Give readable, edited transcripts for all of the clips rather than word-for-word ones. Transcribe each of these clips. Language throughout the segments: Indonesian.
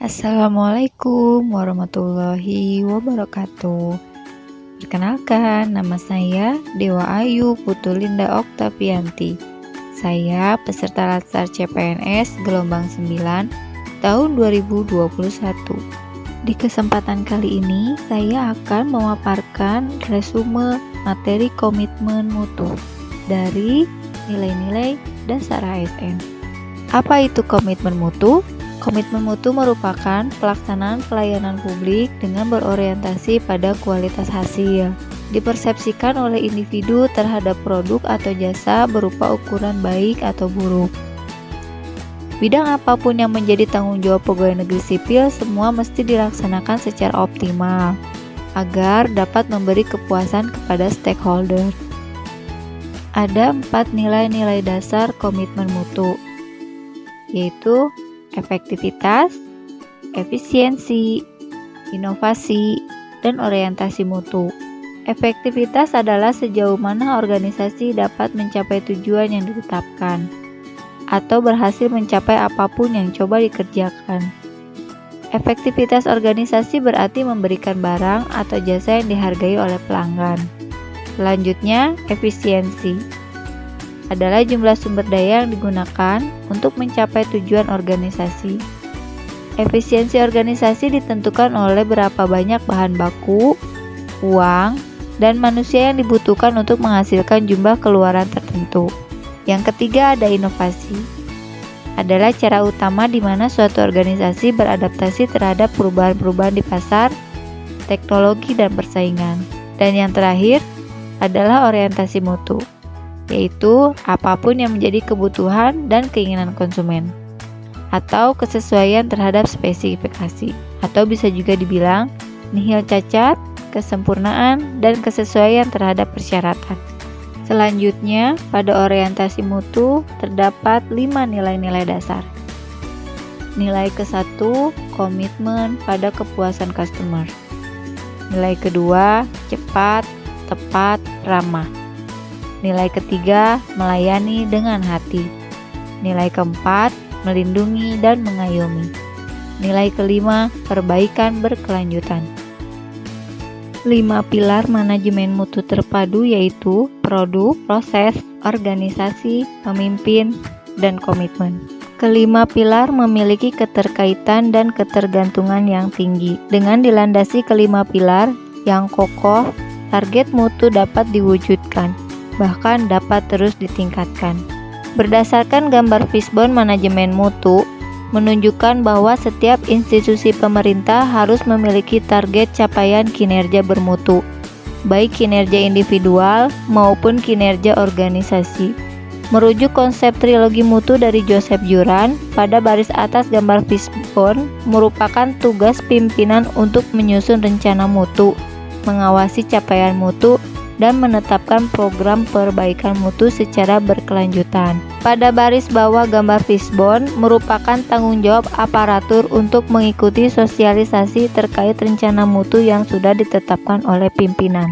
Assalamualaikum warahmatullahi wabarakatuh. Perkenalkan, nama saya Dewa Ayu Putulinda Oktavianti. Saya peserta Latsar CPNS gelombang 9 tahun 2021. Di kesempatan kali ini, saya akan memaparkan resume materi komitmen mutu dari nilai-nilai dasar ASN. Apa itu komitmen mutu? Komitmen mutu merupakan pelaksanaan pelayanan publik dengan berorientasi pada kualitas hasil. Dipersepsikan oleh individu terhadap produk atau jasa berupa ukuran baik atau buruk. Bidang apapun yang menjadi tanggung jawab pegawai negeri sipil, semua mesti dilaksanakan secara optimal agar dapat memberi kepuasan kepada stakeholder. Ada 4 nilai-nilai dasar komitmen mutu, yaitu efektivitas, efisiensi, inovasi, dan orientasi mutu. Efektivitas adalah sejauh mana organisasi dapat mencapai tujuan yang ditetapkan atau berhasil mencapai apapun yang coba dikerjakan. Efektivitas organisasi berarti memberikan barang atau jasa yang dihargai oleh pelanggan. Selanjutnya, efisiensi adalah jumlah sumber daya yang digunakan untuk mencapai tujuan organisasi. Efisiensi organisasi ditentukan oleh berapa banyak bahan baku, uang, dan manusia yang dibutuhkan untuk menghasilkan jumlah keluaran tertentu. Yang ketiga ada inovasi. Adalah cara utama di mana suatu organisasi beradaptasi terhadap perubahan-perubahan di pasar, teknologi, dan persaingan. Dan yang terakhir adalah orientasi mutu, yaitu apapun yang menjadi kebutuhan dan keinginan konsumen atau kesesuaian terhadap spesifikasi, atau bisa juga dibilang nihil cacat, kesempurnaan, dan kesesuaian terhadap persyaratan. Selanjutnya, pada orientasi mutu terdapat 5 nilai-nilai dasar. Nilai ke-1, komitmen pada kepuasan customer. Nilai kedua, cepat, tepat, ramah. Nilai ketiga, melayani dengan hati. Nilai keempat, melindungi dan mengayomi. Nilai kelima, perbaikan berkelanjutan. 5 pilar manajemen mutu terpadu yaitu produk, proses, organisasi, pemimpin, dan komitmen. Kelima pilar memiliki keterkaitan dan ketergantungan yang tinggi. Dengan dilandasi kelima pilar yang kokoh, target mutu dapat diwujudkan, bahkan dapat terus ditingkatkan. Berdasarkan gambar fishbone manajemen mutu, menunjukkan bahwa setiap institusi pemerintah harus memiliki target capaian kinerja bermutu, baik kinerja individual maupun kinerja organisasi. Merujuk konsep trilogi mutu dari Joseph Juran, pada baris atas gambar fishbone merupakan tugas pimpinan untuk menyusun rencana mutu, mengawasi capaian mutu, dan menetapkan program perbaikan mutu secara berkelanjutan. Pada baris bawah gambar fishbone merupakan tanggung jawab aparatur untuk mengikuti sosialisasi terkait rencana mutu yang sudah ditetapkan oleh pimpinan.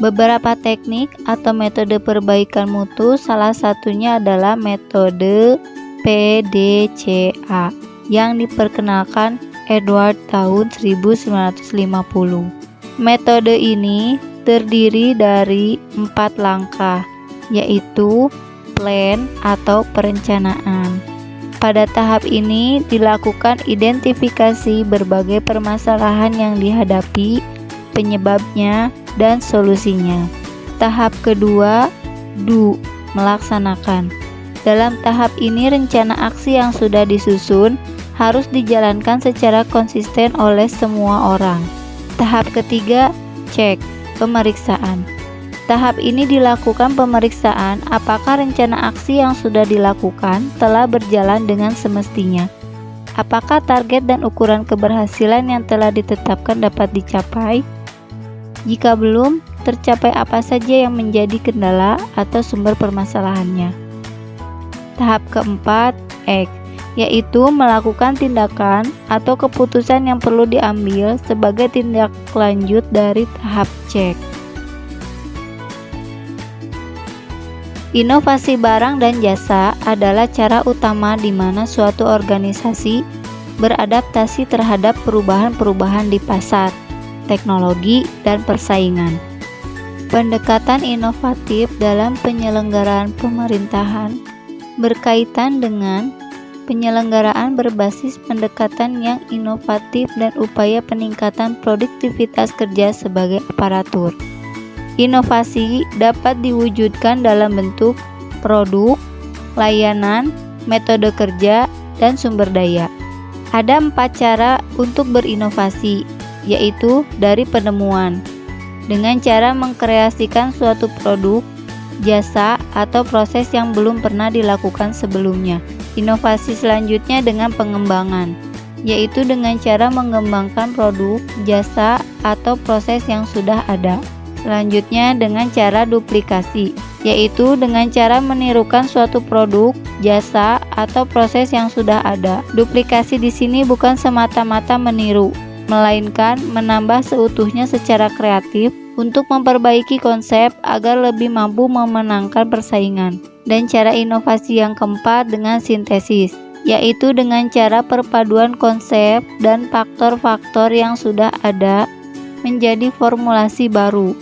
Beberapa teknik atau metode perbaikan mutu, salah satunya adalah metode PDCA yang diperkenalkan Edward tahun 1950. Metode ini terdiri dari 4 langkah, yaitu plan atau perencanaan. Pada tahap ini dilakukan identifikasi berbagai permasalahan yang dihadapi, penyebabnya, dan solusinya. Tahap kedua, do, melaksanakan. Dalam tahap ini rencana aksi yang sudah disusun harus dijalankan secara konsisten oleh semua orang. Tahap ketiga, cek, pemeriksaan. Tahap ini dilakukan pemeriksaan apakah rencana aksi yang sudah dilakukan telah berjalan dengan semestinya. Apakah target dan ukuran keberhasilan yang telah ditetapkan dapat dicapai? Jika belum, tercapai apa saja yang menjadi kendala atau sumber permasalahannya. Tahap keempat, act, yaitu melakukan tindakan atau keputusan yang perlu diambil sebagai tindak lanjut dari tahap cek. Inovasi barang dan jasa adalah cara utama di mana suatu organisasi beradaptasi terhadap perubahan-perubahan di pasar, teknologi, dan persaingan. Pendekatan inovatif dalam penyelenggaraan pemerintahan berkaitan dengan penyelenggaraan berbasis pendekatan yang inovatif dan upaya peningkatan produktivitas kerja sebagai aparatur. Inovasi dapat diwujudkan dalam bentuk produk, layanan, metode kerja, dan sumber daya. Ada 4 cara untuk berinovasi, yaitu dari penemuan, dengan cara mengkreasikan suatu produk, jasa, atau proses yang belum pernah dilakukan sebelumnya. Inovasi selanjutnya dengan pengembangan, yaitu dengan cara mengembangkan produk, jasa, atau proses yang sudah ada. Selanjutnya dengan cara duplikasi, yaitu dengan cara menirukan suatu produk, jasa, atau proses yang sudah ada. Duplikasi di sini bukan semata-mata meniru, melainkan menambah seutuhnya secara kreatif untuk memperbaiki konsep agar lebih mampu memenangkan persaingan. Dan cara inovasi yang keempat dengan sintesis, yaitu dengan cara perpaduan konsep dan faktor-faktor yang sudah ada menjadi formulasi baru.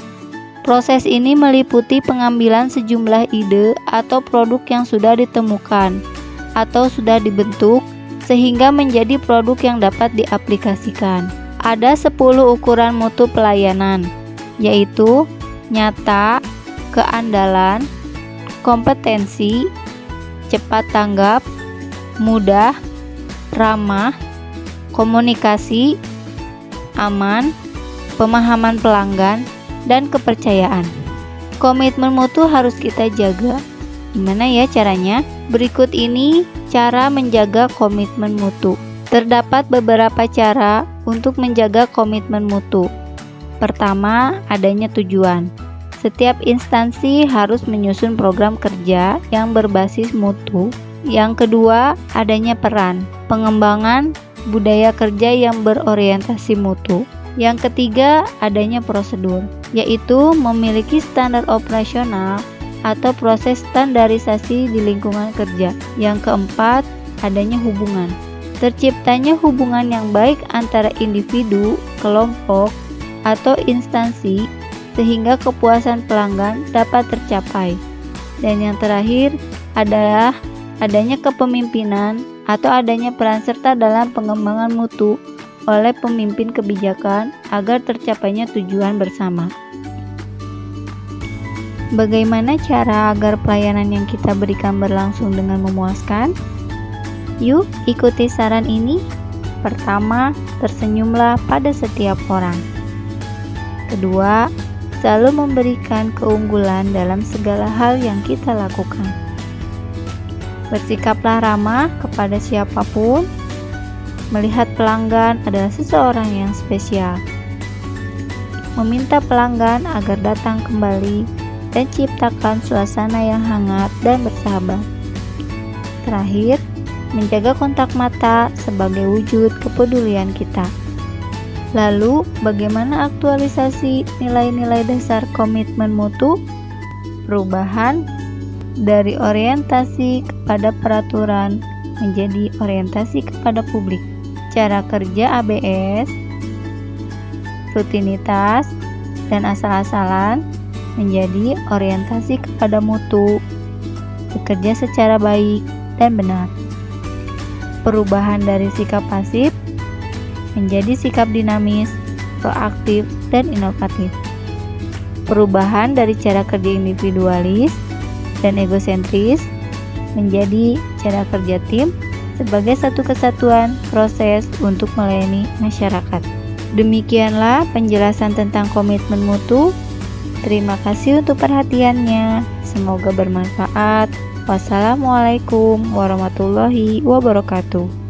Proses ini meliputi pengambilan sejumlah ide atau produk yang sudah ditemukan atau sudah dibentuk sehingga menjadi produk yang dapat diaplikasikan. Ada 10 ukuran mutu pelayanan, yaitu nyata, keandalan, kompetensi, cepat tanggap, mudah, ramah, komunikasi, aman, pemahaman pelanggan, dan kepercayaan. Komitmen mutu harus kita jaga. Gimana ya caranya? Berikut ini cara menjaga komitmen mutu. Terdapat beberapa cara untuk menjaga komitmen mutu. Pertama, adanya tujuan. Setiap instansi harus menyusun program kerja yang berbasis mutu. Yang kedua, adanya peran, pengembangan budaya kerja yang berorientasi mutu. Yang ketiga, adanya prosedur, yaitu memiliki standar operasional atau proses standarisasi di lingkungan kerja. Yang keempat, adanya hubungan. Terciptanya hubungan yang baik antara individu, kelompok, atau instansi sehingga kepuasan pelanggan dapat tercapai. Dan yang terakhir adalah adanya kepemimpinan atau adanya peran serta dalam pengembangan mutu oleh pemimpin kebijakan agar tercapainya tujuan bersama. Bagaimana cara agar pelayanan yang kita berikan berlangsung dengan memuaskan? Yuk, ikuti saran ini. Pertama, tersenyumlah pada setiap orang. Kedua, selalu memberikan keunggulan dalam segala hal yang kita lakukan. Bersikaplah ramah kepada siapapun. Melihat pelanggan adalah seseorang yang spesial. Meminta pelanggan agar datang kembali dan ciptakan suasana yang hangat dan bersahabat. Terakhir, menjaga kontak mata sebagai wujud kepedulian kita. Lalu, bagaimana aktualisasi nilai-nilai dasar komitmen mutu? Perubahan dari orientasi kepada peraturan menjadi orientasi kepada publik. Cara kerja ABS, rutinitas, dan asal-asalan menjadi orientasi kepada mutu, bekerja secara baik dan benar. Perubahan dari sikap pasif menjadi sikap dinamis, proaktif, dan inovatif. Perubahan dari cara kerja individualis dan egosentris menjadi cara kerja tim sebagai satu kesatuan proses untuk melayani masyarakat. Demikianlah penjelasan tentang komitmen mutu. Terima kasih untuk perhatiannya. Semoga bermanfaat. Wassalamualaikum warahmatullahi wabarakatuh.